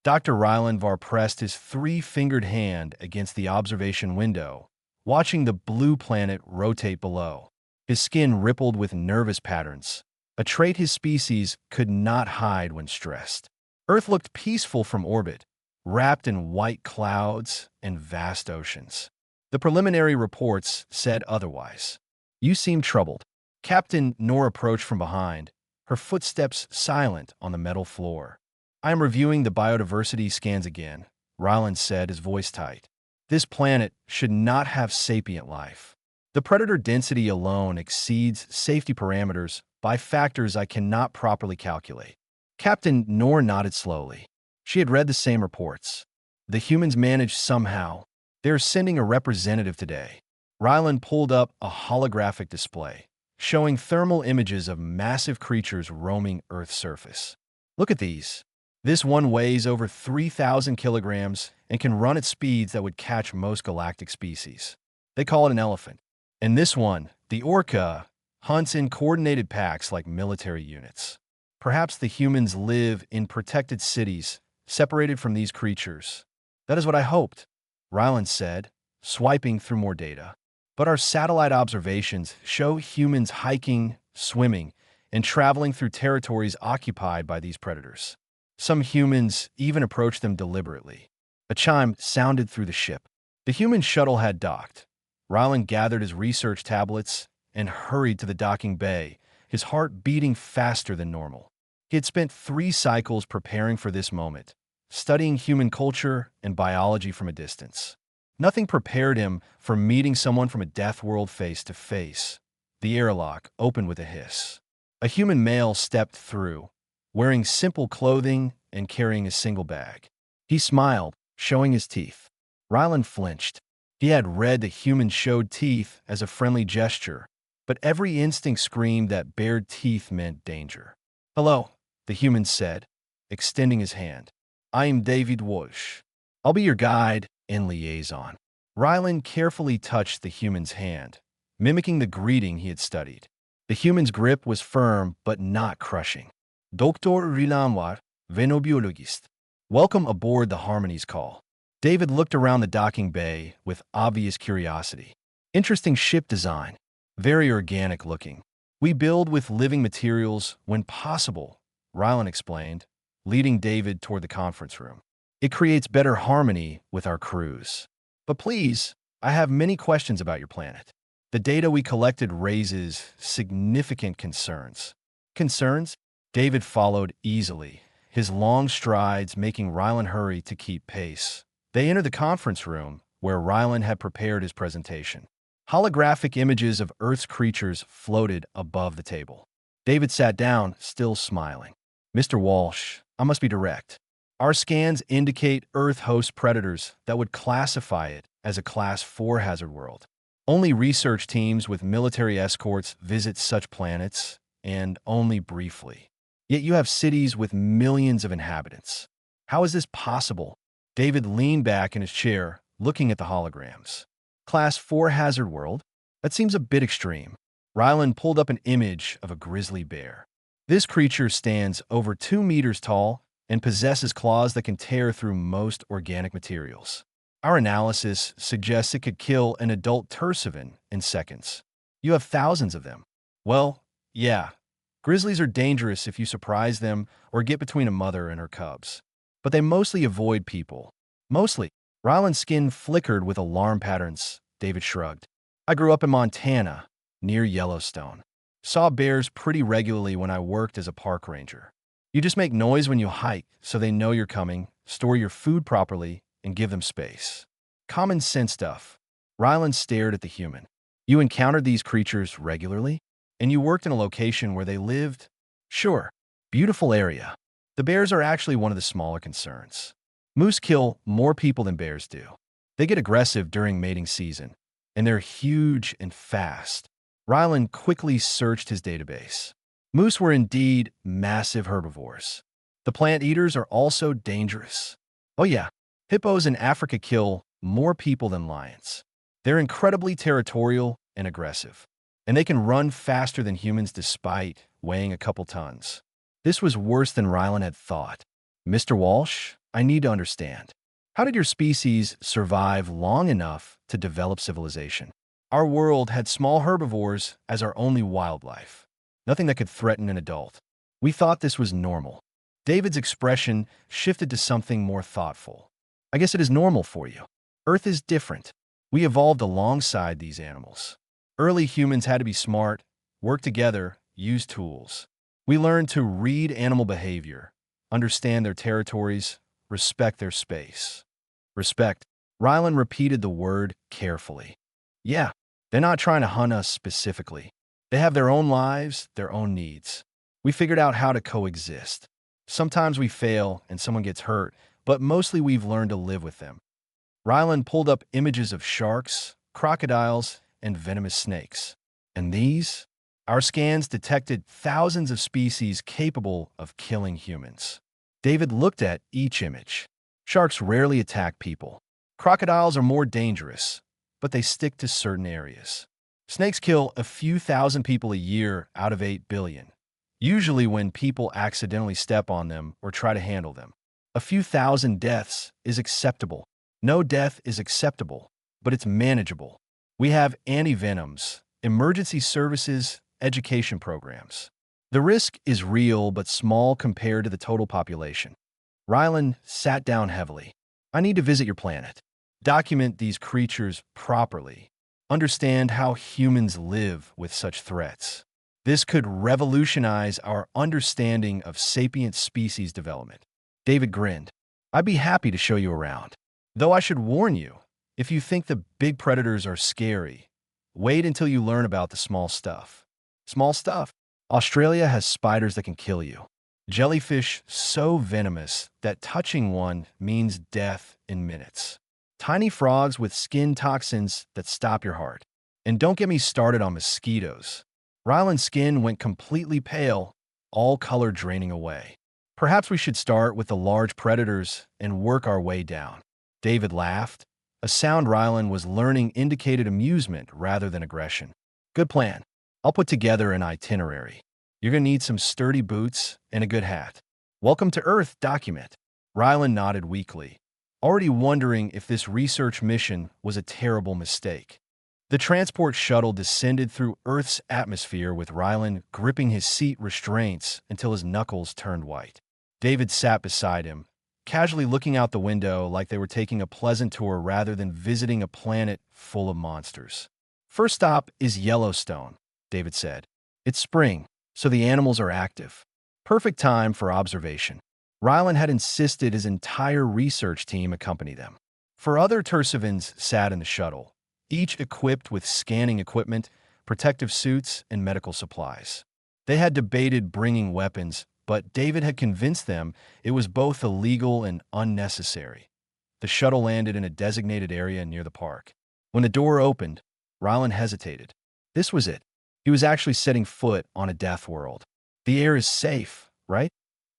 Dr. Rylandvar pressed his three-fingered hand against the observation window, watching the blue planet rotate below. His skin rippled with nervous patterns, a trait his species could not hide when stressed. Earth looked peaceful from orbit, wrapped in white clouds and vast oceans. The preliminary reports said otherwise. "You seem troubled." Captain Nor approached from behind, her footsteps silent on the metal floor. "I am reviewing the biodiversity scans again," Ryland said, his voice tight. "This planet should not have sapient life. The predator density alone exceeds safety parameters by factors I cannot properly calculate." Captain Nor nodded slowly. She had read the same reports. The humans managed somehow. They're sending a representative today. Ryland pulled up a holographic display, showing thermal images of massive creatures roaming Earth's surface. "Look at these. This one weighs over 3,000 kilograms and can run at speeds that would catch most galactic species. They call it an elephant. And this one, the orca, hunts in coordinated packs like military units. Perhaps the humans live in protected cities, separated from these creatures." "That is what I hoped," Ryland said, swiping through more data. "But our satellite observations show humans hiking, swimming, and traveling through territories occupied by these predators. Some humans even approach them deliberately." A chime sounded through the ship. The human shuttle had docked. Ryland gathered his research tablets and hurried to the docking bay, his heart beating faster than normal. He had spent 3 cycles preparing for this moment, studying human culture and biology from a distance. Nothing prepared him for meeting someone from a death world face to face. The airlock opened with a hiss. A human male stepped through, wearing simple clothing and carrying a single bag. He smiled, showing his teeth. Ryland flinched. He had read that humans showed teeth as a friendly gesture, but every instinct screamed that bared teeth meant danger. "Hello," the human said, extending his hand. "I am David Walsh. I'll be your guide and liaison." Ryland carefully touched the human's hand, mimicking the greeting he had studied. The human's grip was firm but not crushing. "Dr. Rylandvar, Biologist. Welcome aboard the Harmony's call." David looked around the docking bay with obvious curiosity. "Interesting ship design. Very organic looking. We build with living materials when possible," Ryland explained, leading David toward the conference room. "It creates better harmony with our crews. But please, I have many questions about your planet. The data we collected raises significant concerns." "Concerns?" David followed easily, his long strides making Ryland hurry to keep pace. They entered the conference room, where Ryland had prepared his presentation. Holographic images of Earth's creatures floated above the table. David sat down, still smiling. "Mr. Walsh, I must be direct. Our scans indicate Earth hosts predators that would classify it as a Class 4 hazard world. Only research teams with military escorts visit such planets, and only briefly. Yet you have cities with millions of inhabitants. How is this possible?" David leaned back in his chair, looking at the holograms. "Class 4 hazard world? That seems a bit extreme." Ryland pulled up an image of a grizzly bear. "This creature stands over 2 meters tall and possesses claws that can tear through most organic materials. Our analysis suggests it could kill an adult Tercivan in seconds. You have thousands of them." "Well, yeah. Grizzlies are dangerous if you surprise them or get between a mother and her cubs. But they mostly avoid people. Mostly." Ryland's skin flickered with alarm patterns. David shrugged. "I grew up in Montana, near Yellowstone. Saw bears pretty regularly when I worked as a park ranger. You just make noise when you hike so they know you're coming, store your food properly, and give them space. Common sense stuff." Ryland stared at the human. "You encountered these creatures regularly? And you worked in a location where they lived?" "Sure. Beautiful area. The bears are actually one of the smaller concerns. Moose kill more people than bears do. They get aggressive during mating season, and they're huge and fast." Ryland quickly searched his database. Moose were indeed massive herbivores. The plant eaters are also dangerous. Oh yeah, hippos in Africa kill more people than lions. They're incredibly territorial and aggressive, and they can run faster than humans despite weighing a couple tons. This was worse than Ryland had thought. "Mr. Walsh, I need to understand. How did your species survive long enough to develop civilization? Our world had small herbivores as our only wildlife. Nothing that could threaten an adult. We thought this was normal. David's expression shifted to something more thoughtful. I guess it is normal for you. Earth is different. We evolved alongside these animals. Early humans had to be smart, work together, use tools. We learned to read animal behavior, understand their territories, respect their space. Respect. Rylan repeated the word carefully. Yeah, they're not trying to hunt us specifically. They have their own lives, their own needs. We figured out how to coexist. Sometimes we fail and someone gets hurt, but mostly we've learned to live with them. Rylan pulled up images of sharks, crocodiles, and venomous snakes. And these? Our scans detected thousands of species capable of killing humans. David looked at each image. Sharks rarely attack people. Crocodiles are more dangerous, but they stick to certain areas. Snakes kill a few thousand people a year out of 8 billion, usually when people accidentally step on them or try to handle them. A few thousand deaths is acceptable. No death is acceptable, but it's manageable. We have antivenoms, emergency services, education programs. The risk is real but small compared to the total population. Rylan sat down heavily. I need to visit your planet. Document these creatures properly. Understand how humans live with such threats. This could revolutionize our understanding of sapient species development. David grinned. I'd be happy to show you around. Though I should warn you, if you think the big predators are scary, wait until you learn about the small stuff. Small stuff. Australia has spiders that can kill you. Jellyfish so venomous that touching one means death in minutes. Tiny frogs with skin toxins that stop your heart. And don't get me started on mosquitoes. Rylan's skin went completely pale, all color draining away. Perhaps we should start with the large predators and work our way down. David laughed. A sound Rylan was learning indicated amusement rather than aggression. Good plan. I'll put together an itinerary. You're going to need some sturdy boots and a good hat. Welcome to Earth document. Rylan nodded weakly, already wondering if this research mission was a terrible mistake. The transport shuttle descended through Earth's atmosphere with Rylan gripping his seat restraints until his knuckles turned white. David sat beside him, casually looking out the window like they were taking a pleasant tour rather than visiting a planet full of monsters. First stop is Yellowstone, David said. It's spring, so the animals are active. Perfect time for observation. Rylan had insisted his entire research team accompany them. 4 other Tursivans sat in the shuttle, each equipped with scanning equipment, protective suits, and medical supplies. They had debated bringing weapons, but David had convinced them it was both illegal and unnecessary. The shuttle landed in a designated area near the park. When the door opened, Rylan hesitated. This was it. He was actually setting foot on a death world. The air is safe, right?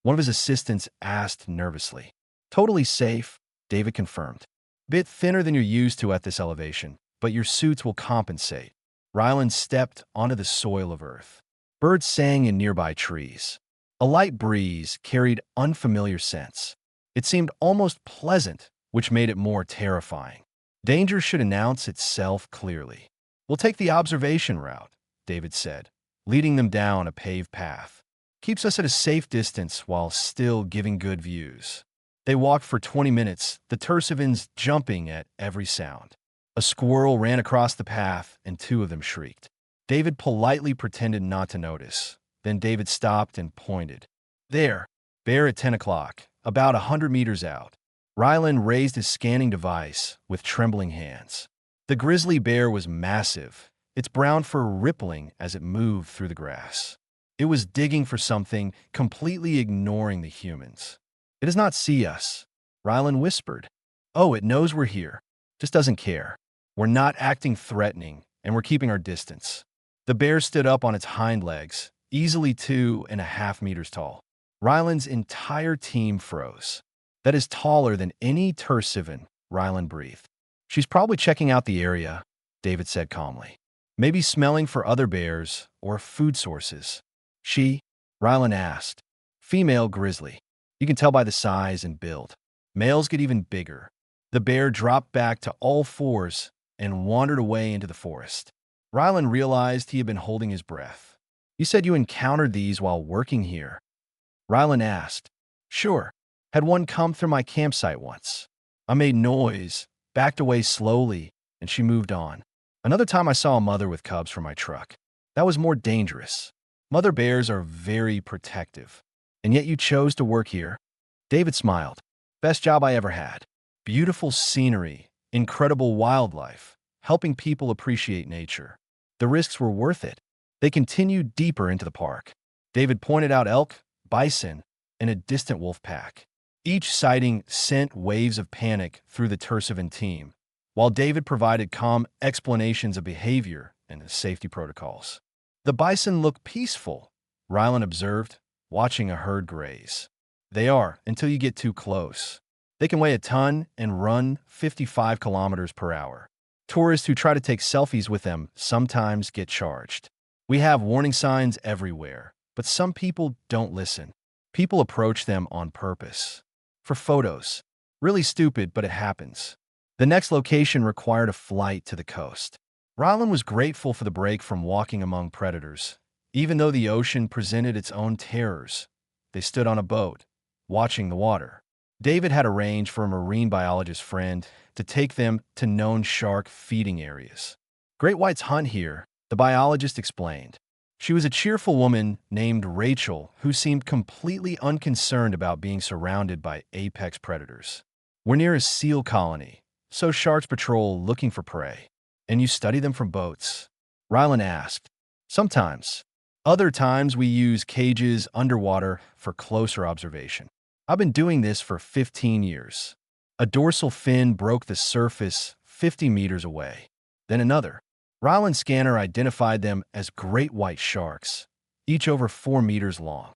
One of his assistants asked nervously. Totally safe, David confirmed. Bit thinner than you're used to at this elevation, but your suits will compensate. Rylan stepped onto the soil of Earth. Birds sang in nearby trees. A light breeze carried unfamiliar scents. It seemed almost pleasant, which made it more terrifying. Danger should announce itself clearly. We'll take the observation route, David said, leading them down a paved path. Keeps us at a safe distance while still giving good views. They walked for 20 minutes, the Tursivans jumping at every sound. A squirrel ran across the path, and 2 of them shrieked. David politely pretended not to notice. Then David stopped and pointed. There, bear at 10 o'clock, about 100 meters out. Rylan raised his scanning device with trembling hands. The grizzly bear was massive, its brown fur rippling as it moved through the grass. It was digging for something, completely ignoring the humans. It does not see us, Rylan whispered. Oh, it knows we're here, just doesn't care. We're not acting threatening, and we're keeping our distance. The bear stood up on its hind legs, easily 2.5 meters tall. Rylan's entire team froze. That is taller than any Tursivan, Rylan breathed. She's probably checking out the area, David said calmly. Maybe smelling for other bears or food sources. She? Rylan asked. Female grizzly. You can tell by the size and build. Males get even bigger. The bear dropped back to all fours and wandered away into the forest. Rylan realized he had been holding his breath. "You said you encountered these while working here?" Rylan asked. "Sure. Had one come through my campsite once. I made noise, backed away slowly, and she moved on. Another time I saw a mother with cubs from my truck. That was more dangerous. Mother bears are very protective. And yet you chose to work here?" David smiled. "Best job I ever had. Beautiful scenery, incredible wildlife, helping people appreciate nature. The risks were worth it." They continued deeper into the park. David pointed out elk, bison, and a distant wolf pack. Each sighting sent waves of panic through the Tercivan team, while David provided calm explanations of behavior and safety protocols. "The bison look peaceful," Rylan observed, watching a herd graze. "They are, until you get too close. They can weigh a ton and run 55 kilometers per hour. Tourists who try to take selfies with them sometimes get charged. We have warning signs everywhere, but some people don't listen. People approach them on purpose. For photos. Really stupid, but it happens." The next location required a flight to the coast. Rylan was grateful for the break from walking among predators. Even though the ocean presented its own terrors, they stood on a boat, watching the water. David had arranged for a marine biologist friend to take them to known shark feeding areas. "Great whites hunt here," the biologist explained. She was a cheerful woman named Rachel who seemed completely unconcerned about being surrounded by apex predators. "We're near a seal colony, so sharks patrol looking for prey." "And you study them from boats?" Rylan asked. "Sometimes. Other times we use cages underwater for closer observation. I've been doing this for 15 years. A dorsal fin broke the surface 50 meters away. Then another. Rylan's scanner identified them as great white sharks, each over 4 meters long.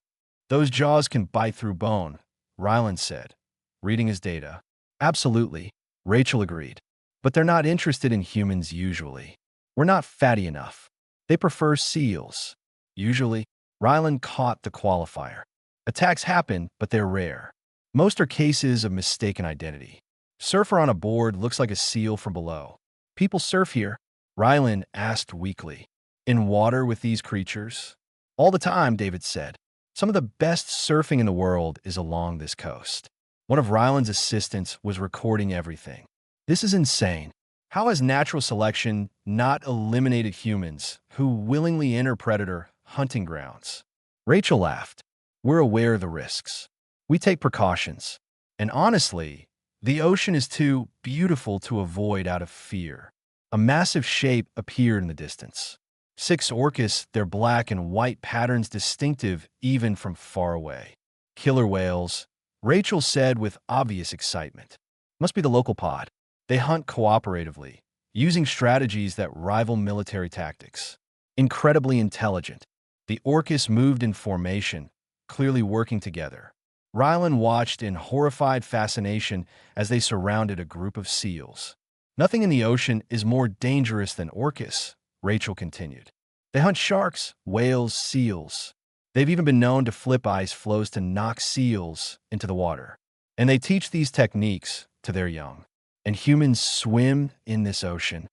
"Those jaws can bite through bone," Rylan said, reading his data. "Absolutely," Rachel agreed. "But they're not interested in humans usually. We're not fatty enough. They prefer seals. Usually." Rylan caught the qualifier. "Attacks happen, but they're rare. Most are cases of mistaken identity. Surfer on a board looks like a seal from below." "People surf here?" Rylan asked weakly. "In water with these creatures?" "All the time," David said. "Some of the best surfing in the world is along this coast." One of Rylan's assistants was recording everything. "This is insane. How has natural selection not eliminated humans who willingly enter predator hunting grounds?" Rachel laughed. "We're aware of the risks. We take precautions. And honestly, the ocean is too beautiful to avoid out of fear." A massive shape appeared in the distance. 6 orcas, their black and white patterns distinctive even from far away. "Killer whales," Rachel said with obvious excitement. "Must be the local pod. They hunt cooperatively, using strategies that rival military tactics. Incredibly intelligent. The orcas moved in formation, clearly working together." Rylan watched in horrified fascination as they surrounded a group of seals. "Nothing in the ocean is more dangerous than orcas," Rachel continued. "They hunt sharks, whales, seals. They've even been known to flip ice floes to knock seals into the water. And they teach these techniques to their young. And humans swim in this ocean."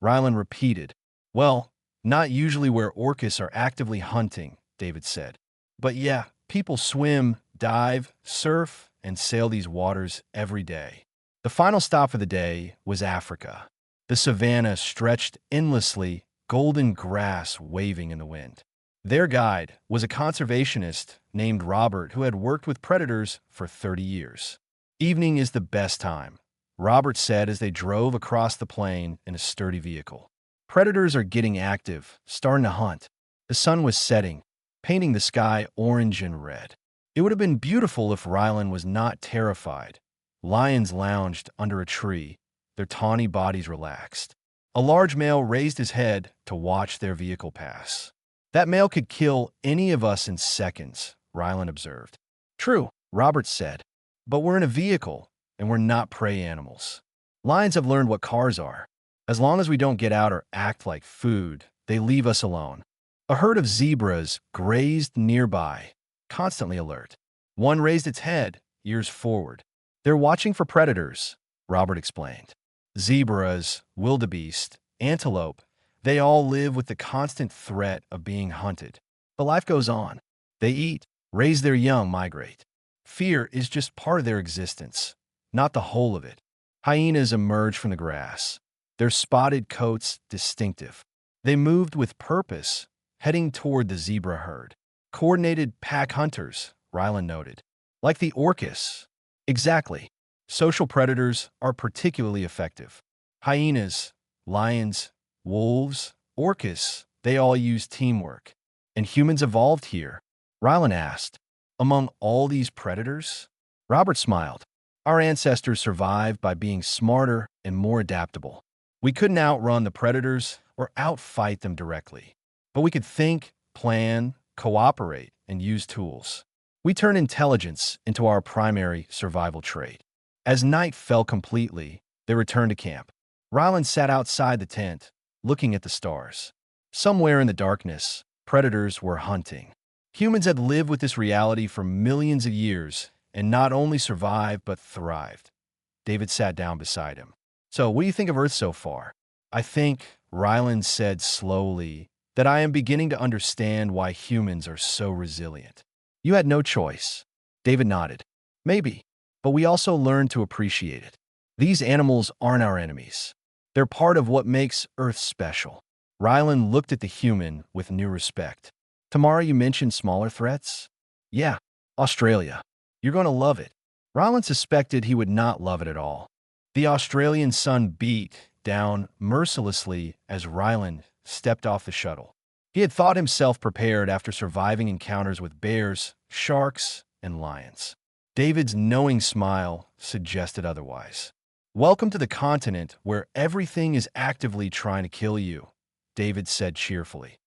Rylan repeated. "Well, not usually where orcas are actively hunting," David said. "But yeah, people swim, dive, surf, and sail these waters every day." The final stop for the day was Africa. The savanna stretched endlessly, golden grass waving in the wind. Their guide was a conservationist named Robert who had worked with predators for 30 years. "Evening is the best time," Robert said as they drove across the plain in a sturdy vehicle. "Predators are getting active, starting to hunt." The sun was setting, painting the sky orange and red. It would have been beautiful if Rylan was not terrified. Lions lounged under a tree, their tawny bodies relaxed. A large male raised his head to watch their vehicle pass. "That male could kill any of us in seconds," Rylan observed. "True," Robert said, "but we're in a vehicle, and we're not prey animals. Lions have learned what cars are. As long as we don't get out or act like food, they leave us alone." A herd of zebras grazed nearby, constantly alert. One raised its head, ears forward. They're watching for predators, Robert explained. Zebras, wildebeest, antelope, they all live with the constant threat of being hunted. But life goes on. They eat, raise their young, migrate. Fear is just part of their existence, not the whole of it. Hyenas emerge from the grass, their spotted coats distinctive. They moved with purpose, heading toward the zebra herd. Coordinated pack hunters, Rylan noted. Like the orcas. Exactly. Social predators are particularly effective. Hyenas, lions, wolves, orcas, they all use teamwork. And humans evolved here? Rylan asked. Among all these predators? Robert smiled. Our ancestors survived by being smarter and more adaptable. We couldn't outrun the predators or outfight them directly. But we could think, plan, cooperate, and use tools. We turned intelligence into our primary survival trait. As night fell completely, they returned to camp. Rylan sat outside the tent, looking at the stars. Somewhere in the darkness, predators were hunting. Humans had lived with this reality for millions of years and not only survived but thrived. David sat down beside him. So, what do you think of Earth so far? I think, Rylan said slowly, that I am beginning to understand why humans are so resilient. You had no choice. David nodded. Maybe, but we also learned to appreciate it. These animals aren't our enemies. They're part of what makes Earth special. Rylan looked at the human with new respect. Tomorrow you mentioned smaller threats? Yeah, Australia. You're going to love it. Rylan suspected he would not love it at all. The Australian sun beat down mercilessly as Rylan stepped off the shuttle. He had thought himself prepared after surviving encounters with bears, sharks, and lions. David's knowing smile suggested otherwise. Welcome to the continent where everything is actively trying to kill you, David said cheerfully.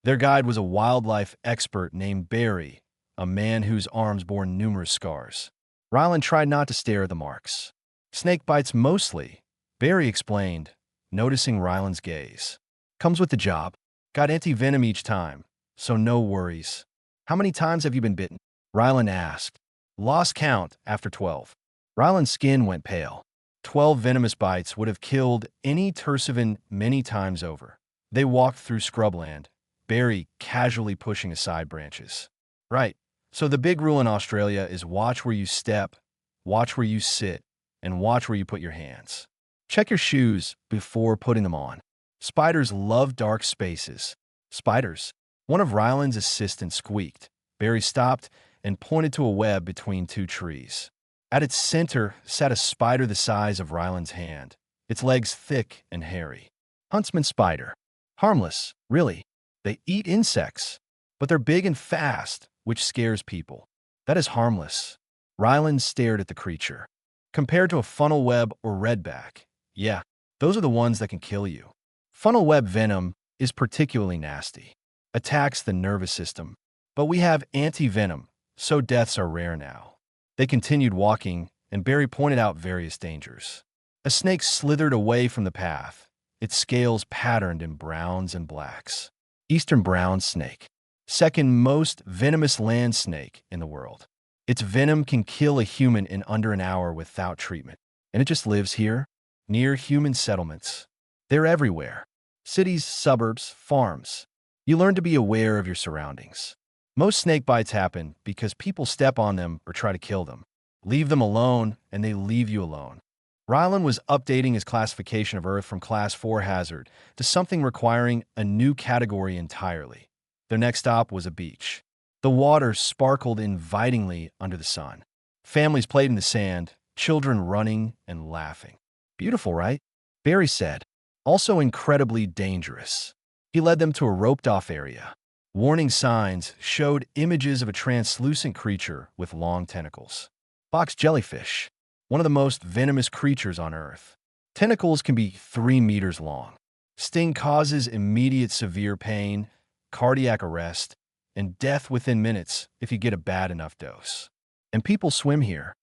Their guide was a wildlife expert named Barry, a man whose arms bore numerous scars. Rylan tried not to stare at the marks. Snake bites mostly, Barry explained, noticing Rylan's gaze. Comes with the job. Got anti-venom each time, so no worries. How many times have you been bitten? Rylan asked. Lost count after 12. Rylan's skin went pale. 12 venomous bites would have killed any Tercivan many times over. They walked through scrubland, Barry casually pushing aside branches. Right, so the big rule in Australia is watch where you step, watch where you sit, and watch where you put your hands. Check your shoes before putting them on. Spiders love dark spaces. Spiders? One of Rylan's assistants squeaked. Barry stopped and pointed to a web between two trees. At its center sat a spider the size of Rylan's hand, its legs thick and hairy. Huntsman spider. Harmless, really. They eat insects, but they're big and fast, which scares people. That is harmless. Rylan stared at the creature. Compared to a funnel web or redback, yeah, those are the ones that can kill you. Funnel web venom is particularly nasty. Attacks the nervous system. But we have anti-venom, so deaths are rare now. They continued walking, and Barry pointed out various dangers. A snake slithered away from the path, its scales patterned in browns and blacks. Eastern brown snake. Second most venomous land snake in the world. Its venom can kill a human in under an hour without treatment. And it just lives here, near human settlements. They're everywhere. Cities, suburbs, farms. You learn to be aware of your surroundings. Most snake bites happen because people step on them or try to kill them. Leave them alone, and they leave you alone. Rylan was updating his classification of Earth from Class 4 hazard to something requiring a new category entirely. Their next stop was a beach. The water sparkled invitingly under the sun. Families played in the sand, children running and laughing. Beautiful, right? Barry said. Also incredibly dangerous. He led them to a roped-off area. Warning signs showed images of a translucent creature with long tentacles. Box jellyfish, one of the most venomous creatures on Earth. Tentacles can be 3 meters long. Sting causes immediate severe pain, cardiac arrest, and death within minutes if you get a bad enough dose. And people swim here.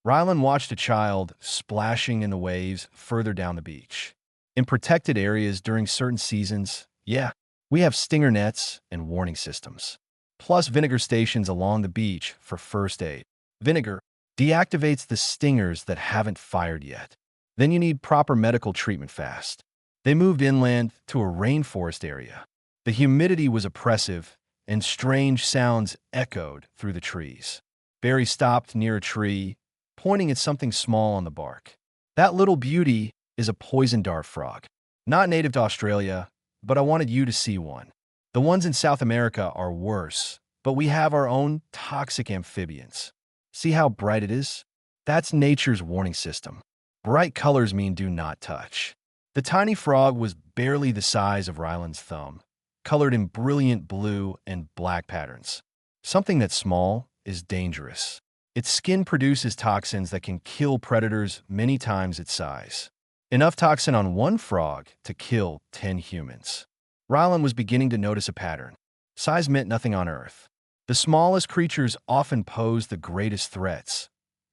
Rylan watched a child splashing in the waves further down the beach. In protected areas during certain seasons, yeah, we have stinger nets and warning systems. Plus vinegar stations along the beach for first aid. Vinegar, deactivates the stingers that haven't fired yet. Then you need proper medical treatment fast. They moved inland to a rainforest area. The humidity was oppressive, and strange sounds echoed through the trees. Barry stopped near a tree, pointing at something small on the bark. That little beauty is a poison dart frog. Not native to Australia, but I wanted you to see one. The ones in South America are worse, but we have our own toxic amphibians. See how bright it is? That's nature's warning system. Bright colors mean do not touch. The tiny frog was barely the size of Ryland's thumb, colored in brilliant blue and black patterns. Something that's small is dangerous. Its skin produces toxins that can kill predators many times its size. Enough toxin on one frog to kill 10 humans. Ryland was beginning to notice a pattern. Size meant nothing on Earth. The smallest creatures often pose the greatest threats.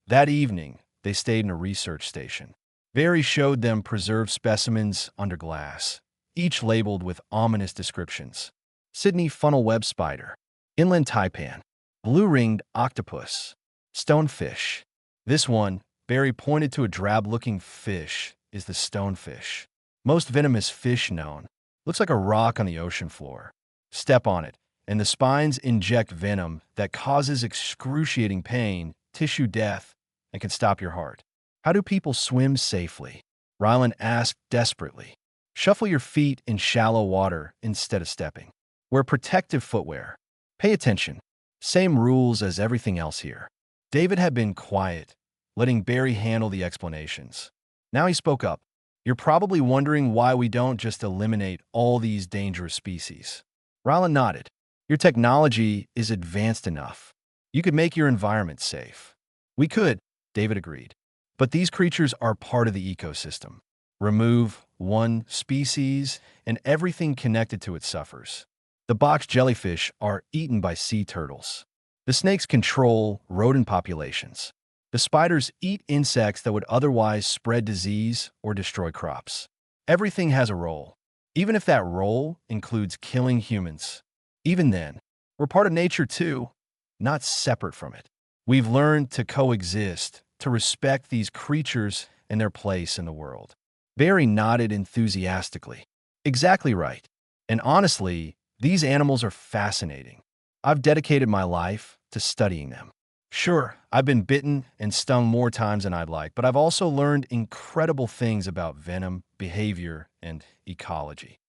That evening, they stayed in a research station. Barry showed them preserved specimens under glass, each labeled with ominous descriptions. Sydney funnel web spider, inland taipan, blue-ringed octopus, stonefish. This one, Barry pointed to a drab-looking fish, is the stonefish. Most venomous fish known. Looks like a rock on the ocean floor. Step on it, and the spines inject venom that causes excruciating pain, tissue death, and can stop your heart. How do people swim safely? Ryland asked desperately. Shuffle your feet in shallow water instead of stepping. Wear protective footwear. Pay attention. Same rules as everything else here. David had been quiet, letting Barry handle the explanations. Now he spoke up. You're probably wondering why we don't just eliminate all these dangerous species. Ryland nodded. Your technology is advanced enough. You could make your environment safe. We could, David agreed. But these creatures are part of the ecosystem. Remove one species, and everything connected to it suffers. The box jellyfish are eaten by sea turtles. The snakes control rodent populations. The spiders eat insects that would otherwise spread disease or destroy crops. Everything has a role, even if that role includes killing humans. Even then, we're part of nature too, not separate from it. We've learned to coexist, to respect these creatures and their place in the world. Barry nodded enthusiastically. Exactly right. And honestly, these animals are fascinating. I've dedicated my life to studying them. Sure, I've been bitten and stung more times than I'd like, but I've also learned incredible things about venom, behavior, and ecology.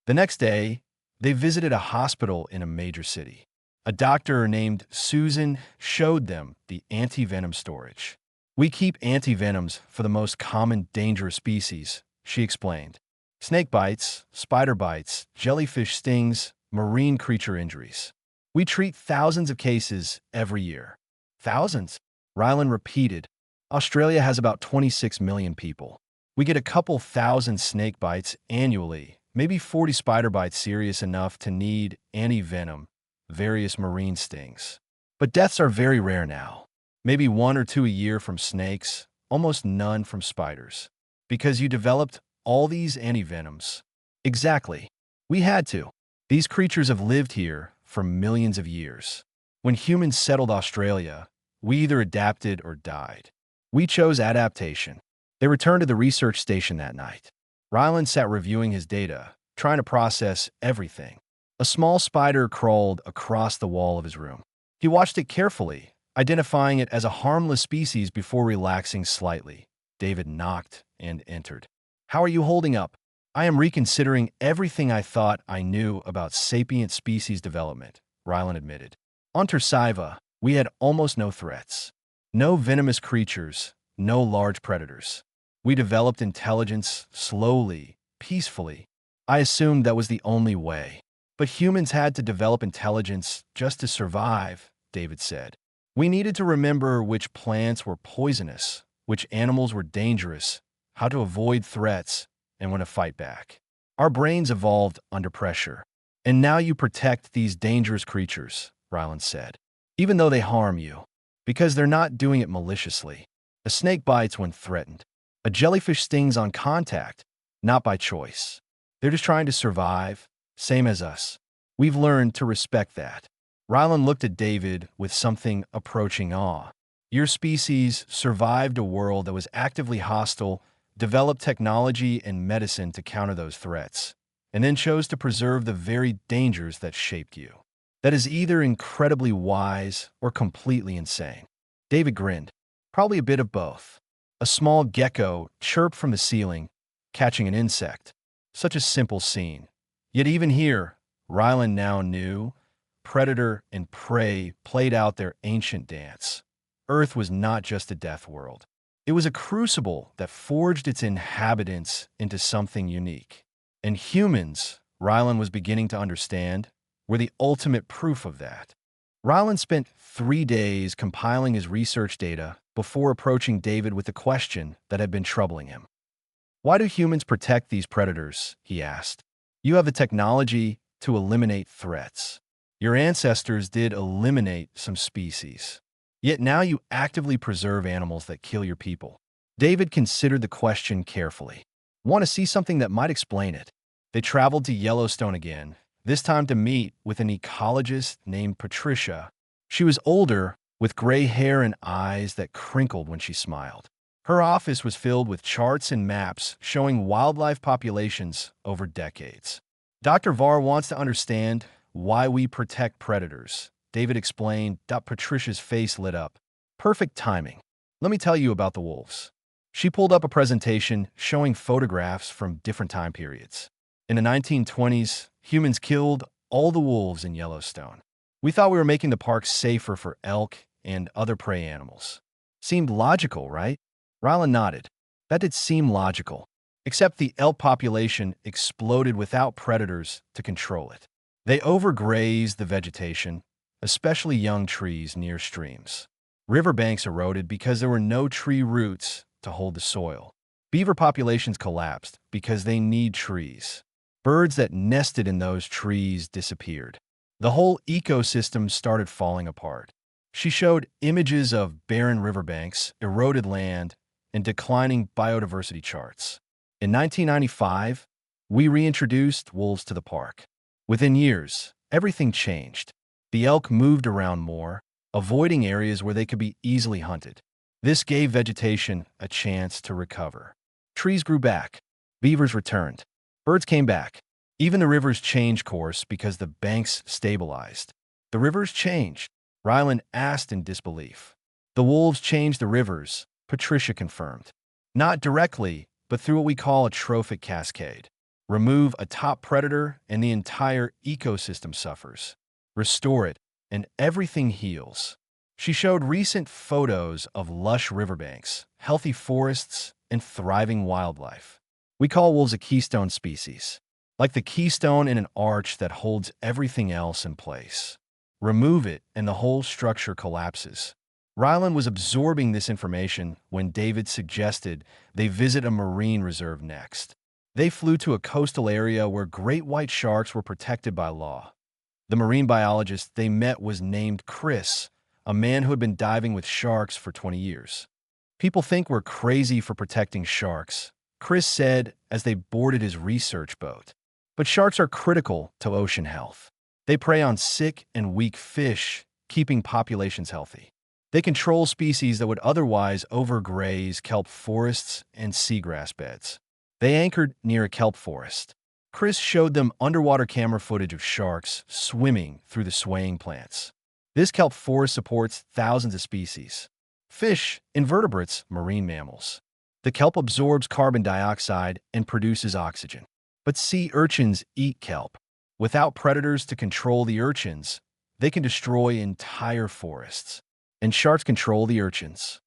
The next day, they visited a hospital in a major city. A doctor named Susan showed them the anti-venom storage. We keep anti-venoms for the most common dangerous species, she explained. Snake bites, spider bites, jellyfish stings, marine creature injuries. We treat thousands of cases every year. Thousands? Ryland repeated. Australia has about 26 million people. We get a couple thousand snake bites annually, maybe 40 spider bites serious enough to need anti-venom, various marine stings. But deaths are very rare now. Maybe 1 or 2 a year from snakes, almost none from spiders. Because you developed all these anti-venoms. Exactly. We had to. These creatures have lived here for millions of years. When humans settled Australia, we either adapted or died. We chose adaptation. They returned to the research station that night. Ryland sat reviewing his data, trying to process everything. A small spider crawled across the wall of his room. He watched it carefully, identifying it as a harmless species before relaxing slightly. David knocked and entered. How are you holding up? I am reconsidering everything I thought I knew about sapient species development, Ryland admitted. On Tersiva, we had almost no threats. No venomous creatures, no large predators. We developed intelligence slowly, peacefully. I assumed that was the only way. But humans had to develop intelligence just to survive, David said. We needed to remember which plants were poisonous, which animals were dangerous, how to avoid threats, and when to fight back. Our brains evolved under pressure. And now you protect these dangerous creatures, Ryland said. Even though they harm you. Because they're not doing it maliciously. A snake bites when threatened. A jellyfish stings on contact, not by choice. They're just trying to survive, same as us. We've learned to respect that. Ryland looked at David with something approaching awe. Your species survived a world that was actively hostile, developed technology and medicine to counter those threats, and then chose to preserve the very dangers that shaped you. That is either incredibly wise or completely insane. David grinned. Probably a bit of both. A small gecko chirped from the ceiling, catching an insect. Such a simple scene. Yet even here, Rylan now knew, predator and prey played out their ancient dance. Earth was not just a death world. It was a crucible that forged its inhabitants into something unique. And humans, Rylan was beginning to understand, were the ultimate proof of that. Rylan spent 3 days compiling his research data before approaching David with the question that had been troubling him. Why do humans protect these predators? He asked. You have the technology to eliminate threats. Your ancestors did eliminate some species. Yet now you actively preserve animals that kill your people. David considered the question carefully. Want to see something that might explain it? They traveled to Yellowstone again, this time to meet with an ecologist named Patricia. She was older, with gray hair and eyes that crinkled when she smiled. Her office was filled with charts and maps showing wildlife populations over decades. Dr. Var wants to understand why we protect predators, David explained. Patricia's face lit up. Perfect timing. Let me tell you about the wolves. She pulled up a presentation showing photographs from different time periods. In the 1920s, humans killed all the wolves in Yellowstone. We thought we were making the park safer for elk and other prey animals. Seemed logical, right? Rylan nodded. That did seem logical, except the elk population exploded without predators to control it. They overgrazed the vegetation, especially young trees near streams. Riverbanks eroded because there were no tree roots to hold the soil. Beaver populations collapsed because they need trees. Birds that nested in those trees disappeared. The whole ecosystem started falling apart. She showed images of barren riverbanks, eroded land, and declining biodiversity charts. In 1995, we reintroduced wolves to the park. Within years, everything changed. The elk moved around more, avoiding areas where they could be easily hunted. This gave vegetation a chance to recover. Trees grew back. Beavers returned. Birds came back. Even the rivers changed course because the banks stabilized. The rivers changed, Rylan asked in disbelief. The wolves changed the rivers, Patricia confirmed. Not directly, but through what we call a trophic cascade. Remove a top predator and the entire ecosystem suffers. Restore it, and everything heals. She showed recent photos of lush riverbanks, healthy forests, and thriving wildlife. We call wolves a keystone species, like the keystone in an arch that holds everything else in place. Remove it, and the whole structure collapses. Rylan was absorbing this information when David suggested they visit a marine reserve next. They flew to a coastal area where great white sharks were protected by law. The marine biologist they met was named Chris, a man who had been diving with sharks for 20 years. People think we're crazy for protecting sharks, Chris said as they boarded his research boat. But sharks are critical to ocean health. They prey on sick and weak fish, keeping populations healthy. They control species that would otherwise overgraze kelp forests and seagrass beds. They anchored near a kelp forest. Chris showed them underwater camera footage of sharks swimming through the swaying plants. This kelp forest supports thousands of species. Fish, invertebrates, marine mammals. The kelp absorbs carbon dioxide and produces oxygen. But sea urchins eat kelp. Without predators to control the urchins, they can destroy entire forests. And sharks control the urchins.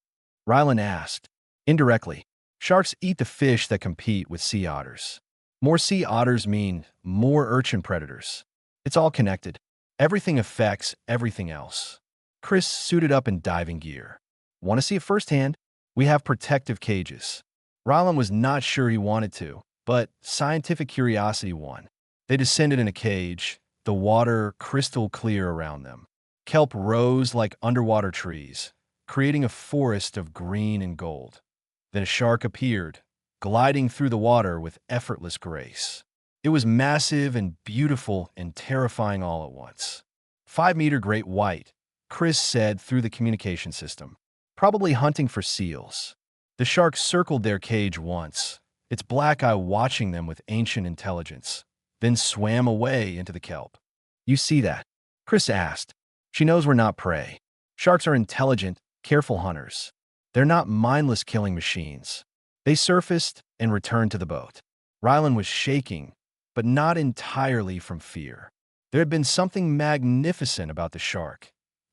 Rylan asked. Indirectly, sharks eat the fish that compete with sea otters. More sea otters mean more urchin predators. It's all connected. Everything affects everything else. Chris suited up in diving gear. Want to see it firsthand? We have protective cages. Rylan was not sure he wanted to, but scientific curiosity won. They descended in a cage, the water crystal clear around them. Kelp rose like underwater trees, creating a forest of green and gold. Then a shark appeared, gliding through the water with effortless grace. It was massive and beautiful and terrifying all at once. 5-meter great white, Chris said through the communication system. probably hunting for seals. The shark circled their cage once, its black eye watching them with ancient intelligence, then swam away into the kelp. You see that? Chris asked. She knows we're not prey. Sharks are intelligent, careful hunters. They're not mindless killing machines. They surfaced and returned to the boat. Rylan was shaking, but not entirely from fear. There had been something magnificent about the shark.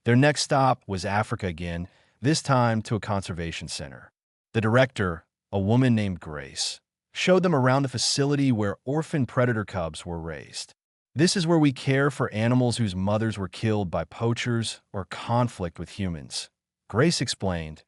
Their next stop was Africa again, this time to a conservation center. The director, a woman named Grace, showed them around the facility where orphan predator cubs were raised. This is where we care for animals whose mothers were killed by poachers or conflict with humans. Grace explained.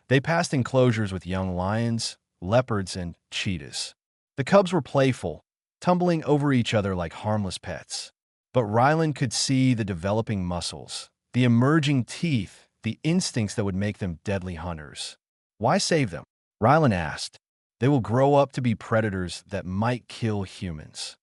They passed enclosures with young lions, leopards, and cheetahs. The cubs were playful, tumbling over each other like harmless pets. But Rylan could see the developing muscles, the emerging teeth, the instincts that would make them deadly hunters. Why save them? Rylan asked. They will grow up to be predators that might kill humans.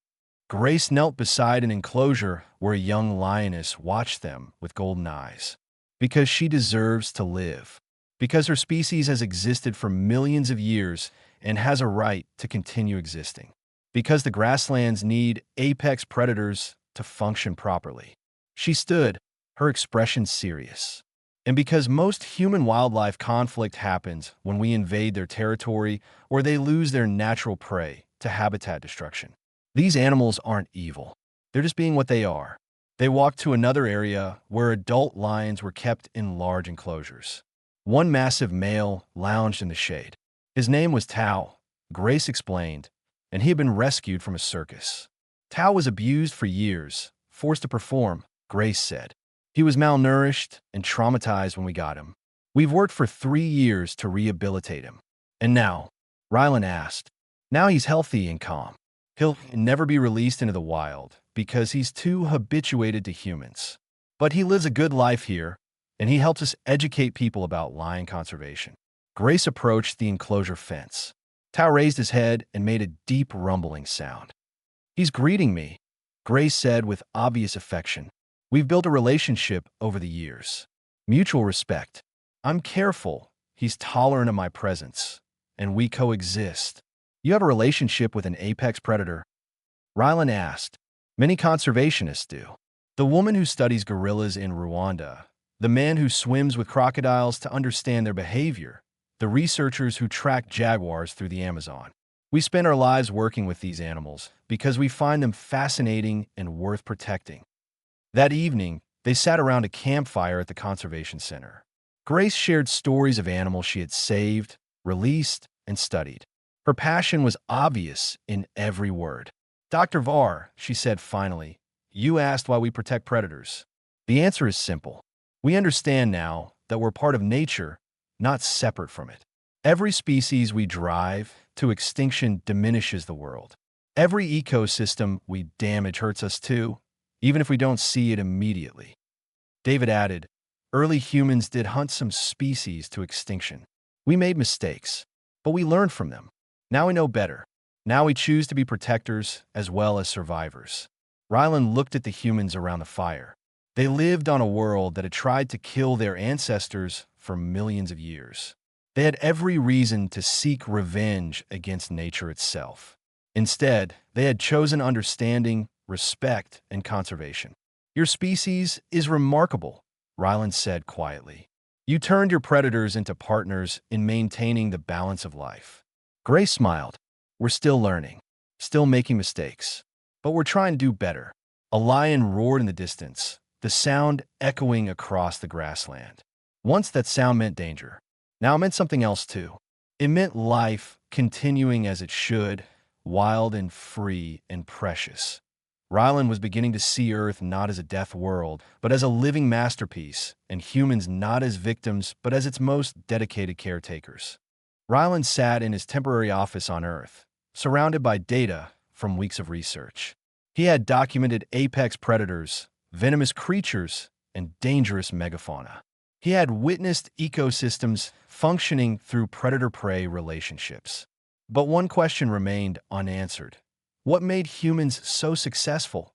Grace knelt beside an enclosure where a young lioness watched them with golden eyes. Because she deserves to live. Because her species has existed for millions of years and has a right to continue existing. Because the grasslands need apex predators to function properly. She stood, her expression serious. And because most human-wildlife conflict happens when we invade their territory or they lose their natural prey to habitat destruction. These animals aren't evil. They're just being what they are. They walked to another area where adult lions were kept in large enclosures. One massive male lounged in the shade. His name was Tao, Grace explained, and he had been rescued from a circus. Tao was abused for years, forced to perform, Grace said. He was malnourished and traumatized when we got him. We've worked for 3 years to rehabilitate him. And now, Rylan asked, now he's healthy and calm. He'll never be released into the wild because he's too habituated to humans. But he lives a good life here, and he helps us educate people about lion conservation. Grace approached the enclosure fence. Tao raised his head and made a deep rumbling sound. He's greeting me, Grace said with obvious affection. We've built a relationship over the years. Mutual respect. I'm careful. He's tolerant of my presence. And we coexist. You have a relationship with an apex predator? Rylan asked. Many conservationists do. The woman who studies gorillas in Rwanda, the man who swims with crocodiles to understand their behavior, the researchers who track jaguars through the Amazon. We spend our lives working with these animals because we find them fascinating and worth protecting. That evening, they sat around a campfire at the conservation center. Grace shared stories of animals she had saved, released, and studied. Her passion was obvious in every word. Dr. Var, she said finally, you asked why we protect predators. The answer is simple. We understand now that we're part of nature, not separate from it. Every species we drive to extinction diminishes the world. Every ecosystem we damage hurts us too, even if we don't see it immediately. David added, early humans did hunt some species to extinction. We made mistakes, but we learned from them. Now we know better. Now we choose to be protectors as well as survivors. Rylan looked at the humans around the fire. They lived on a world that had tried to kill their ancestors for millions of years. They had every reason to seek revenge against nature itself. Instead, they had chosen understanding, respect, and conservation. Your species is remarkable, Rylan said quietly. You turned your predators into partners in maintaining the balance of life. Grace smiled. We're still learning, still making mistakes, but we're trying to do better. A lion roared in the distance, the sound echoing across the grassland. Once that sound meant danger. Now it meant something else too. It meant life continuing as it should, wild and free and precious. Rylan was beginning to see Earth not as a death world, but as a living masterpiece, and humans not as victims, but as its most dedicated caretakers. Rylan sat in his temporary office on Earth, surrounded by data from weeks of research. He had documented apex predators, venomous creatures, and dangerous megafauna. He had witnessed ecosystems functioning through predator-prey relationships. But one question remained unanswered. What made humans so successful?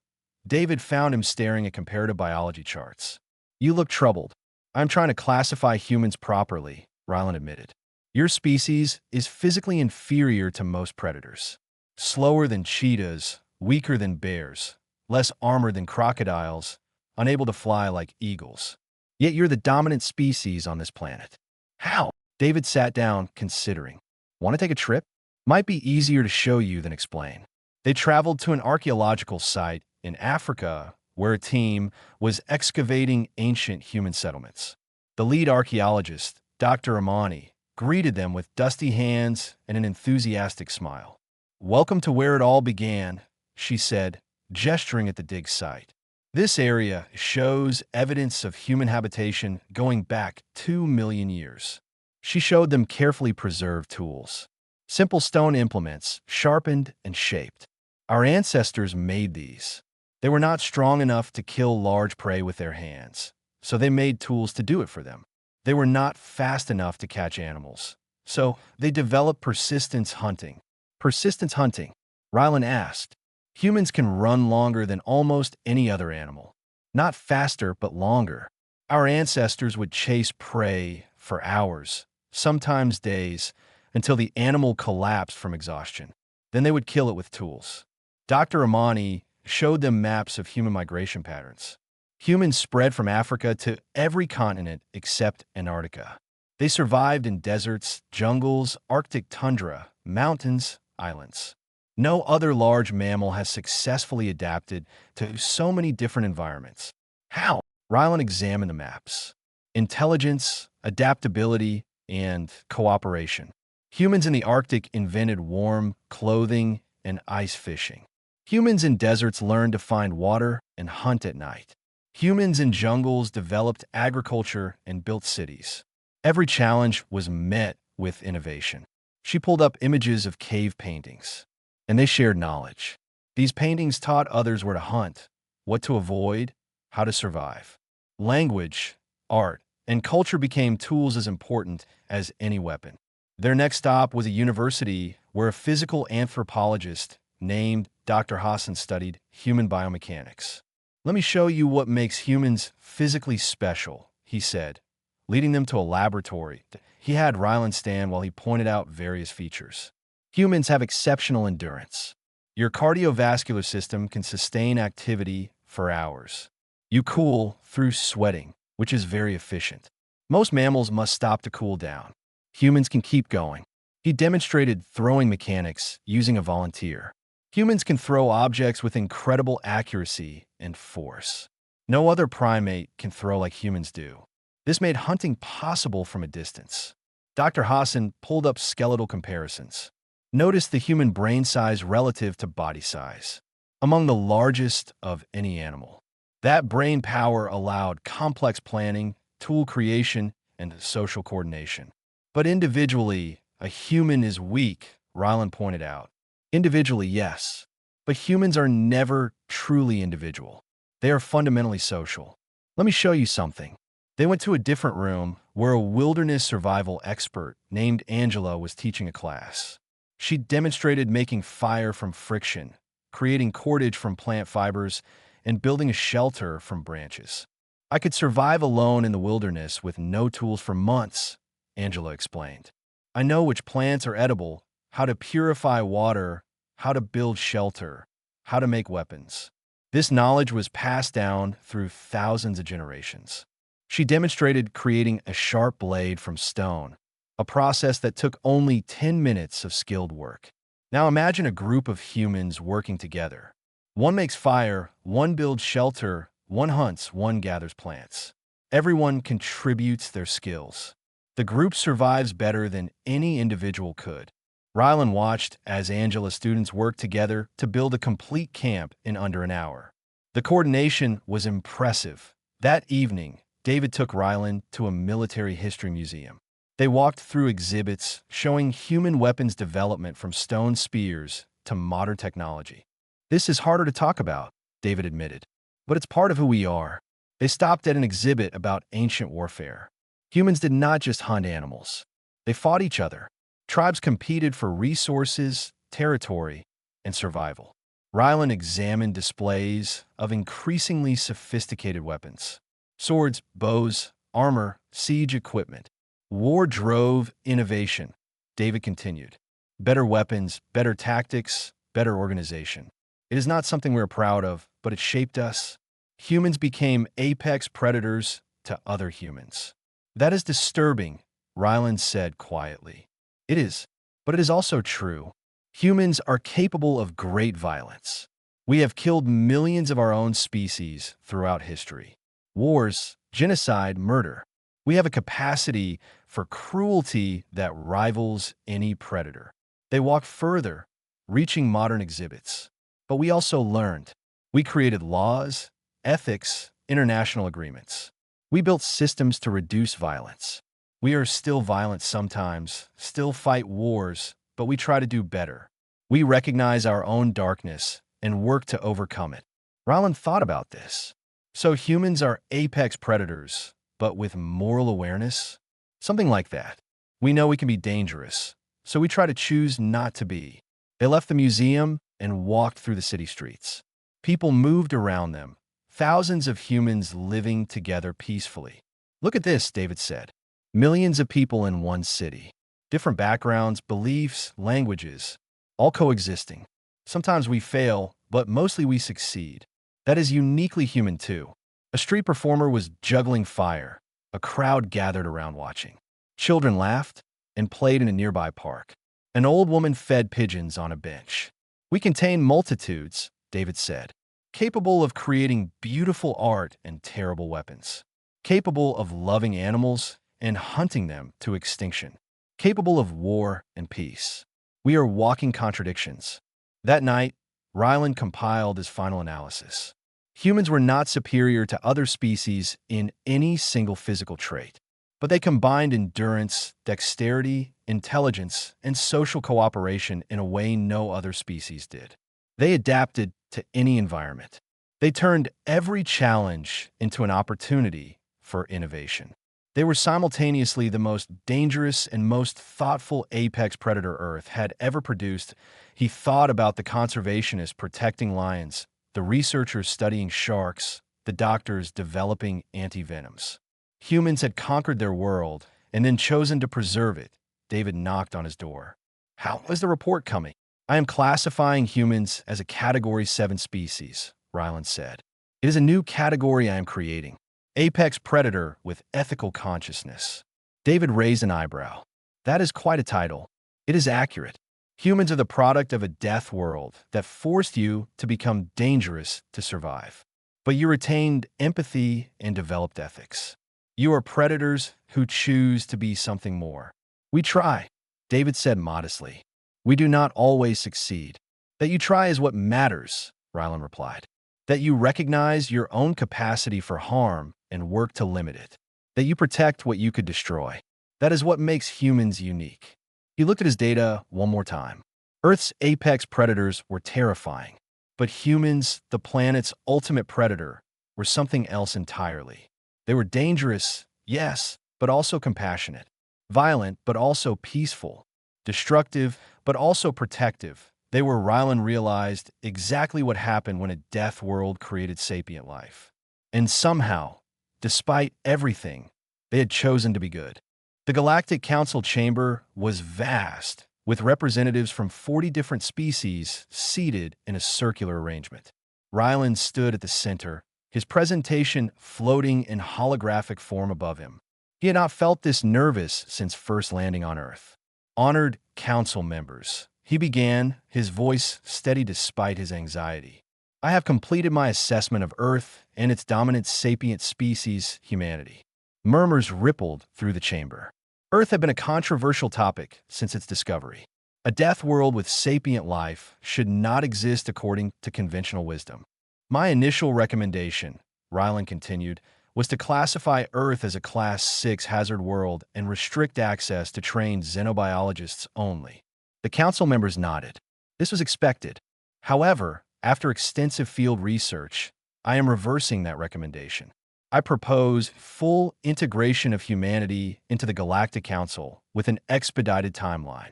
David found him staring at comparative biology charts. You look troubled. I'm trying to classify humans properly, Rylan admitted. Your species is physically inferior to most predators. Slower than cheetahs, weaker than bears, less armored than crocodiles, unable to fly like eagles. Yet you're the dominant species on this planet. How? David sat down, considering. Want to take a trip? Might be easier to show you than explain. They traveled to an archaeological site in Africa where a team was excavating ancient human settlements. The lead archaeologist, Dr. Amani, greeted them with dusty hands and an enthusiastic smile. Welcome to where it all began, she said, gesturing at the dig site. This area shows evidence of human habitation going back 2 million years. She showed them carefully preserved tools. Simple stone implements, sharpened and shaped. Our ancestors made these. They were not strong enough to kill large prey with their hands, so they made tools to do it for them. They were not fast enough to catch animals, so they developed persistence hunting. Persistence hunting? Rylan asked. Humans can run longer than almost any other animal. Not faster, but longer. Our ancestors would chase prey for hours, sometimes days, until the animal collapsed from exhaustion. Then they would kill it with tools. Dr. Amani showed them maps of human migration patterns. Humans spread from Africa to every continent except Antarctica. They survived in deserts, jungles, Arctic tundra, mountains, islands. No other large mammal has successfully adapted to so many different environments. How? Rylan examined the maps. Intelligence, adaptability, and cooperation. Humans in the Arctic invented warm clothing and ice fishing. Humans in deserts learned to find water and hunt at night. Humans in jungles developed agriculture and built cities. Every challenge was met with innovation. She pulled up images of cave paintings, and they shared knowledge. These paintings taught others where to hunt, what to avoid, how to survive. Language, art, and culture became tools as important as any weapon. Their next stop was a university where a physical anthropologist named Dr. Hassan studied human biomechanics. Let me show you what makes humans physically special, he said, leading them to a laboratory. He had Rylan stand while he pointed out various features. Humans have exceptional endurance. Your cardiovascular system can sustain activity for hours. You cool through sweating, which is very efficient. Most mammals must stop to cool down. Humans can keep going. He demonstrated throwing mechanics using a volunteer. Humans can throw objects with incredible accuracy and force. No other primate can throw like humans do. This made hunting possible from a distance. Dr. Hassan pulled up skeletal comparisons. Notice the human brain size relative to body size, among the largest of any animal. That brain power allowed complex planning, tool creation, and social coordination. But individually, a human is weak, Rylan pointed out. Individually, yes, but humans are never truly individual. They are fundamentally social. Let me show you something. They went to a different room where a wilderness survival expert named Angela was teaching a class. She demonstrated making fire from friction, creating cordage from plant fibers, and building a shelter from branches. I could survive alone in the wilderness with no tools for months, Angela explained. I know which plants are edible, how to purify water, how to build shelter, how to make weapons. This knowledge was passed down through thousands of generations. She demonstrated creating a sharp blade from stone, a process that took only 10 minutes of skilled work. Now imagine a group of humans working together. One makes fire, one builds shelter, one hunts, one gathers plants. Everyone contributes their skills. The group survives better than any individual could. Rylan watched as Angela's students worked together to build a complete camp in under an hour. The coordination was impressive. That evening, David took Rylan to a military history museum. They walked through exhibits showing human weapons development from stone spears to modern technology. This is harder to talk about, David admitted, but it's part of who we are. They stopped at an exhibit about ancient warfare. Humans did not just hunt animals. They fought each other. Tribes competed for resources, territory, and survival. Rylan examined displays of increasingly sophisticated weapons. Swords, bows, armor, siege equipment. War drove innovation, David continued. Better weapons, better tactics, better organization. It is not something we're proud of, but it shaped us. Humans became apex predators to other humans. That is disturbing, Ryland said quietly. It is, but it is also true. Humans are capable of great violence. We have killed millions of our own species throughout history. Wars, genocide, murder. We have a capacity for cruelty that rivals any predator. They walk further, reaching modern exhibits. But we also learned. We created laws, ethics, international agreements. We built systems to reduce violence. We are still violent sometimes, still fight wars, but we try to do better. We recognize our own darkness and work to overcome it. Ryland thought about this. So humans are apex predators, but with moral awareness? Something like that. We know we can be dangerous, so we try to choose not to be. They left the museum and walked through the city streets. People moved around them, thousands of humans living together peacefully. Look at this, David said. Millions of people in one city. Different backgrounds, beliefs, languages, all coexisting. Sometimes we fail, but mostly we succeed. That is uniquely human too. A street performer was juggling fire. A crowd gathered around watching. Children laughed and played in a nearby park. An old woman fed pigeons on a bench. We contain multitudes, David said, capable of creating beautiful art and terrible weapons, capable of loving animals and hunting them to extinction, capable of war and peace. We are walking contradictions. That night, Ryland compiled his final analysis. Humans were not superior to other species in any single physical trait, but they combined endurance, dexterity, intelligence, and social cooperation in a way no other species did. They adapted to any environment. They turned every challenge into an opportunity for innovation. They were simultaneously the most dangerous and most thoughtful apex predator Earth had ever produced. He thought about the conservationists protecting lions, the researchers studying sharks, the doctors developing antivenoms. Humans had conquered their world and then chosen to preserve it. David knocked on his door. How is the report coming? I am classifying humans as a Category 7 species, Ryland said. It is a new category I am creating. Apex predator with ethical consciousness. David raised an eyebrow. That is quite a title. It is accurate. Humans are the product of a death world that forced you to become dangerous to survive. But you retained empathy and developed ethics. You are predators who choose to be something more. We try, David said modestly. We do not always succeed. That you try is what matters, Ryland replied. That you recognize your own capacity for harm and work to limit it. That you protect what you could destroy. That is what makes humans unique. He looked at his data one more time. Earth's apex predators were terrifying, but humans, the planet's ultimate predator, were something else entirely. They were dangerous, yes, but also compassionate. Violent, but also peaceful. Destructive, but also protective. They were, Ryland realized, exactly what happened when a death world created sapient life. And somehow, despite everything, they had chosen to be good. The Galactic Council chamber was vast, with representatives from 40 different species seated in a circular arrangement. Ryland stood at the center, his presentation floating in holographic form above him. He had not felt this nervous since first landing on Earth. Honored council members, he began, his voice steady despite his anxiety. I have completed my assessment of Earth and its dominant sapient species, humanity. Murmurs rippled through the chamber. Earth had been a controversial topic since its discovery. A death world with sapient life should not exist according to conventional wisdom. My initial recommendation, Ryland continued, was to classify Earth as a Class 6 hazard world and restrict access to trained xenobiologists only. The council members nodded. This was expected. However, after extensive field research, I am reversing that recommendation. I propose full integration of humanity into the Galactic Council with an expedited timeline.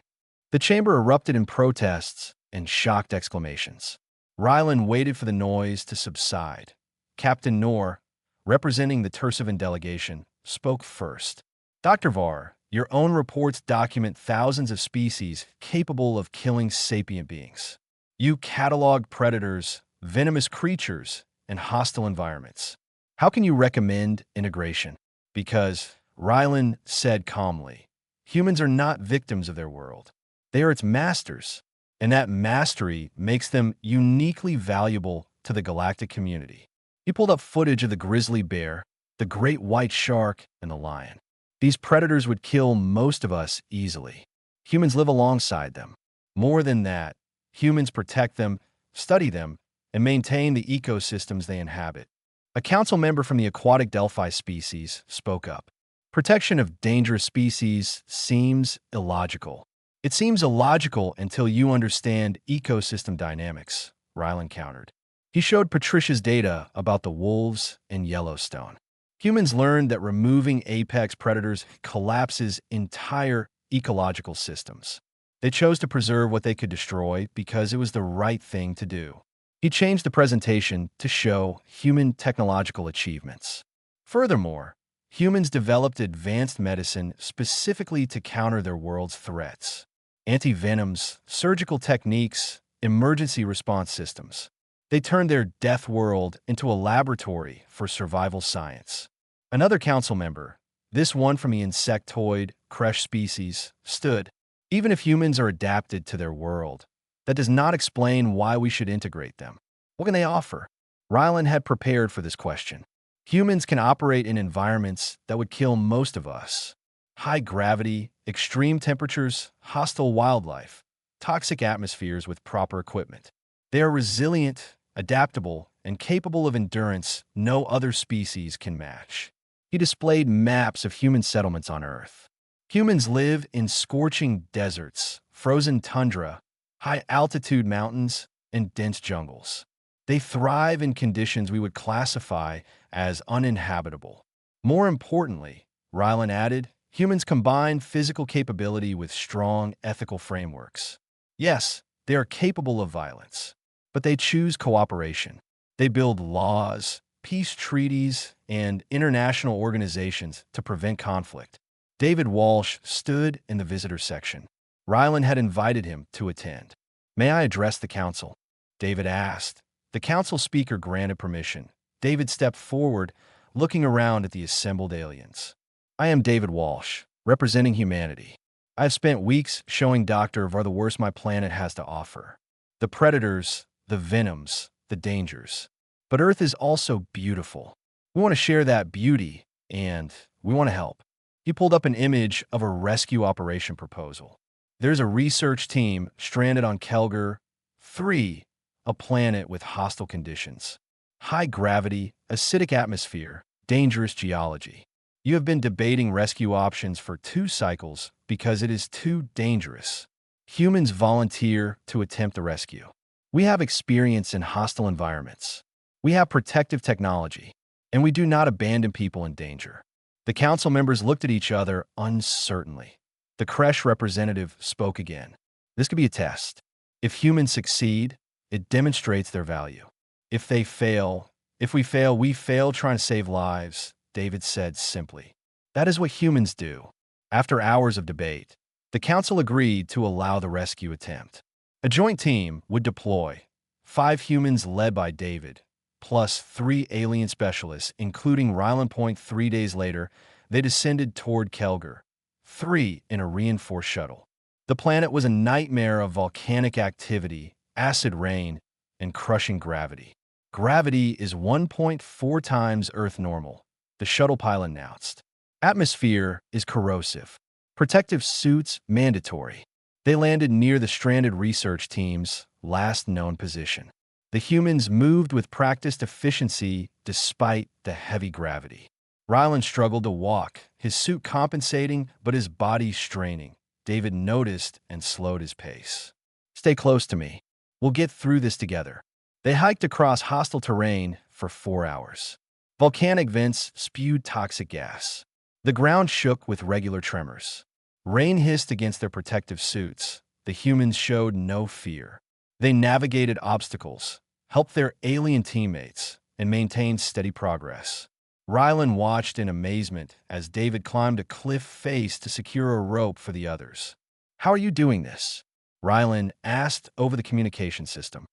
The chamber erupted in protests and shocked exclamations. Ryland waited for the noise to subside. Captain Noor, representing the Tursovan delegation, spoke first. Dr. Var, Your own reports document thousands of species capable of killing sapient beings. You catalog predators, venomous creatures, and hostile environments. How can you recommend integration? Because, Rylan said calmly, humans are not victims of their world. They are its masters, and that mastery makes them uniquely valuable to the galactic community. He pulled up footage of the grizzly bear, the great white shark, and the lion. These predators would kill most of us easily. Humans live alongside them. More than that, humans protect them, study them, and maintain the ecosystems they inhabit. A council member from the aquatic Delphi species spoke up. Protection of dangerous species seems illogical. It seems illogical until you understand ecosystem dynamics, Rylan countered. He showed Patricia's data about the wolves in Yellowstone. Humans learned that removing apex predators collapses entire ecological systems. They chose to preserve what they could destroy because it was the right thing to do. He changed the presentation to show human technological achievements. Furthermore, humans developed advanced medicine specifically to counter their world's threats. Antivenoms, surgical techniques, emergency response systems. They turned their death world into a laboratory for survival science. Another council member, this one from the insectoid Kresh species, stood. Even if humans are adapted to their world, that does not explain why we should integrate them. What can they offer? Rylan had prepared for this question. Humans can operate in environments that would kill most of us. High gravity, extreme temperatures, hostile wildlife, toxic atmospheres with proper equipment. They are resilient, adaptable, and capable of endurance no other species can match. He displayed maps of human settlements on Earth. Humans live in scorching deserts, frozen tundra, high-altitude mountains, and dense jungles. They thrive in conditions we would classify as uninhabitable. More importantly, Rylan added, humans combine physical capability with strong ethical frameworks. Yes, they are capable of violence, but they choose cooperation. They build laws, peace treaties, and international organizations to prevent conflict. David Walsh stood in the visitor section. Rylan had invited him to attend. "May I address the council?" David asked. The council speaker granted permission. David stepped forward, looking around at the assembled aliens. "I am David Walsh, representing humanity. I have spent weeks showing Dr. Var the worst my planet has to offer. The predators, the venoms, the dangers. But Earth is also beautiful. We want to share that beauty, and we want to help." He pulled up an image of a rescue operation proposal. There's a research team stranded on Kelger 3, a planet with hostile conditions. High gravity, acidic atmosphere, dangerous geology. You have been debating rescue options for 2 cycles because it is too dangerous. Humans volunteer to attempt the rescue. We have experience in hostile environments. We have protective technology, and we do not abandon people in danger. The council members looked at each other uncertainly. The Kresh representative spoke again. "This could be a test. If humans succeed, it demonstrates their value. If we fail, we fail trying to save lives," David said simply. "That is what humans do." After hours of debate, the council agreed to allow the rescue attempt. A joint team would deploy, 5 humans led by David, plus 3 alien specialists, including Rylan Point. 3 days later, they descended toward Kelger, 3 in a reinforced shuttle. The planet was a nightmare of volcanic activity, acid rain, and crushing gravity. "Gravity is 1.4 times Earth normal," the shuttle pilot announced. "Atmosphere is corrosive. Protective suits mandatory." They landed near the stranded research team's last known position. The humans moved with practiced efficiency despite the heavy gravity. Rylan struggled to walk, his suit compensating but his body straining. David noticed and slowed his pace. "Stay close to me. We'll get through this together." They hiked across hostile terrain for 4 hours. Volcanic vents spewed toxic gas. The ground shook with regular tremors. Rain hissed against their protective suits. The humans showed no fear. They navigated obstacles, helped their alien teammates, and maintained steady progress. Rylan watched in amazement as David climbed a cliff face to secure a rope for the others. "How are you doing this?" Rylan asked over the communication system.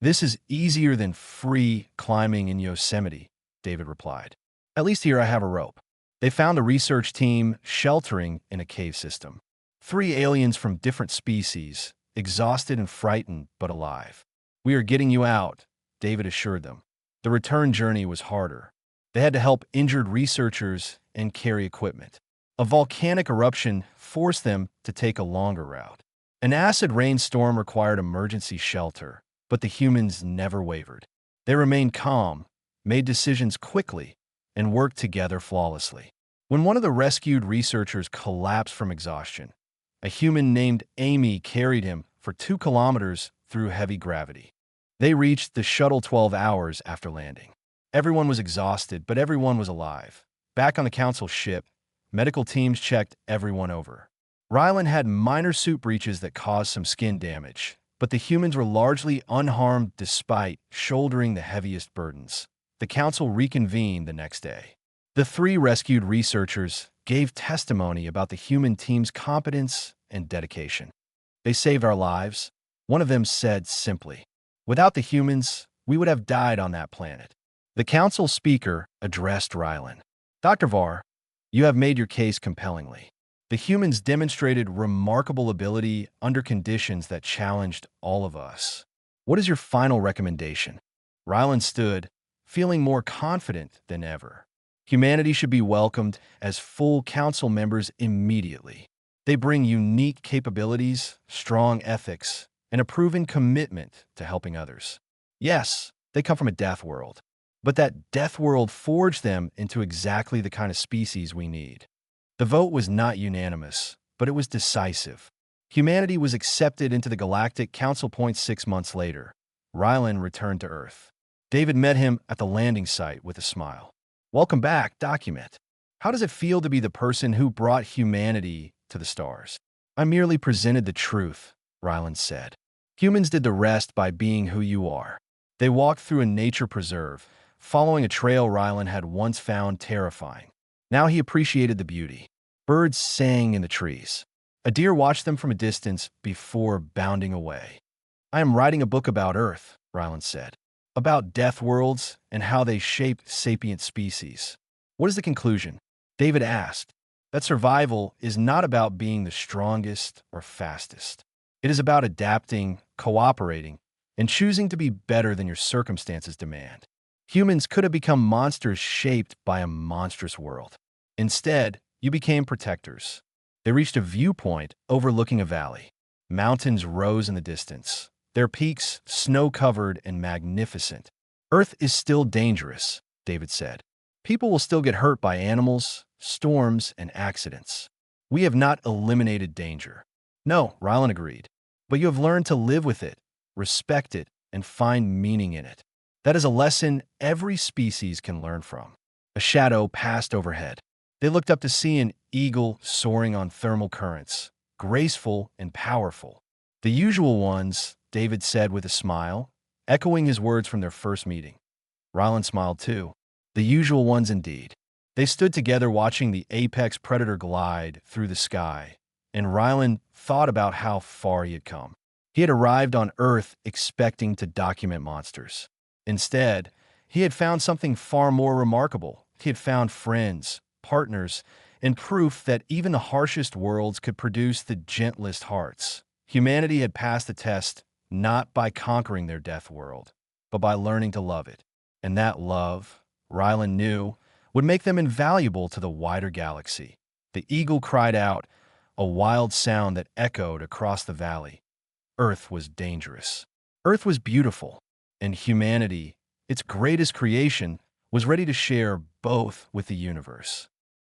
"This is easier than free climbing in Yosemite," David replied. "At least here I have a rope." They found a research team sheltering in a cave system. 3 aliens from different species, exhausted and frightened, but alive. "We are getting you out," David assured them. The return journey was harder. They had to help injured researchers and carry equipment. A volcanic eruption forced them to take a longer route. An acid rainstorm required emergency shelter, but the humans never wavered. They remained calm, made decisions quickly, and worked together flawlessly. When one of the rescued researchers collapsed from exhaustion, a human named Amy carried him for 2 kilometers through heavy gravity. They reached the shuttle 12 hours after landing. Everyone was exhausted, but everyone was alive. Back on the Council ship, medical teams checked everyone over. Rylan had minor suit breaches that caused some skin damage, but the humans were largely unharmed despite shouldering the heaviest burdens. The Council reconvened the next day. The 3 rescued researchers gave testimony about the human team's competence and dedication. "They saved our lives," one of them said simply. "Without the humans, we would have died on that planet." The Council speaker addressed Rylan. "Dr. Var, you have made your case compellingly. The humans demonstrated remarkable ability under conditions that challenged all of us. What is your final recommendation?" Rylan stood, feeling more confident than ever. "Humanity should be welcomed as full Council members immediately. They bring unique capabilities, strong ethics, and a proven commitment to helping others. Yes, they come from a death world, but that death world forged them into exactly the kind of species we need." The vote was not unanimous, but it was decisive. Humanity was accepted into the Galactic Council. 6 months later, Rylan returned to Earth. David met him at the landing site with a smile. "Welcome back, Document. How does it feel to be the person who brought humanity to the stars?" "I merely presented the truth," Rylan said. "Humans did the rest by being who you are." They walked through a nature preserve, following a trail Rylan had once found terrifying. Now he appreciated the beauty. Birds sang in the trees. A deer watched them from a distance before bounding away. "I am writing a book about Earth," Rylan said, "about death worlds and how they shaped sapient species." "What is the conclusion?" David asked. "That survival is not about being the strongest or fastest. It is about adapting, cooperating, and choosing to be better than your circumstances demand." Humans could have become monsters shaped by a monstrous world. Instead, you became protectors. They reached a viewpoint overlooking a valley. Mountains rose in the distance, their peaks snow-covered and magnificent. "Earth is still dangerous," David said. "People will still get hurt by animals, storms, and accidents. We have not eliminated danger." "No," Rylan agreed, "but you have learned to live with it, respect it, and find meaning in it. That is a lesson every species can learn from." A shadow passed overhead. They looked up to see an eagle soaring on thermal currents, graceful and powerful. "The usual ones," David said with a smile, echoing his words from their first meeting. Rylan smiled too. The usual ones indeed. They stood together watching the apex predator glide through the sky, and Rylan thought about how far he had come. He had arrived on Earth expecting to document monsters. Instead, he had found something far more remarkable. He had found friends, partners, and proof that even the harshest worlds could produce the gentlest hearts. Humanity had passed the test not by conquering their death world, but by learning to love it. And that love, Rylan knew, would make them invaluable to the wider galaxy. The eagle cried out, a wild sound that echoed across the valley. Earth was dangerous. Earth was beautiful, and humanity, its greatest creation, was ready to share both with the universe.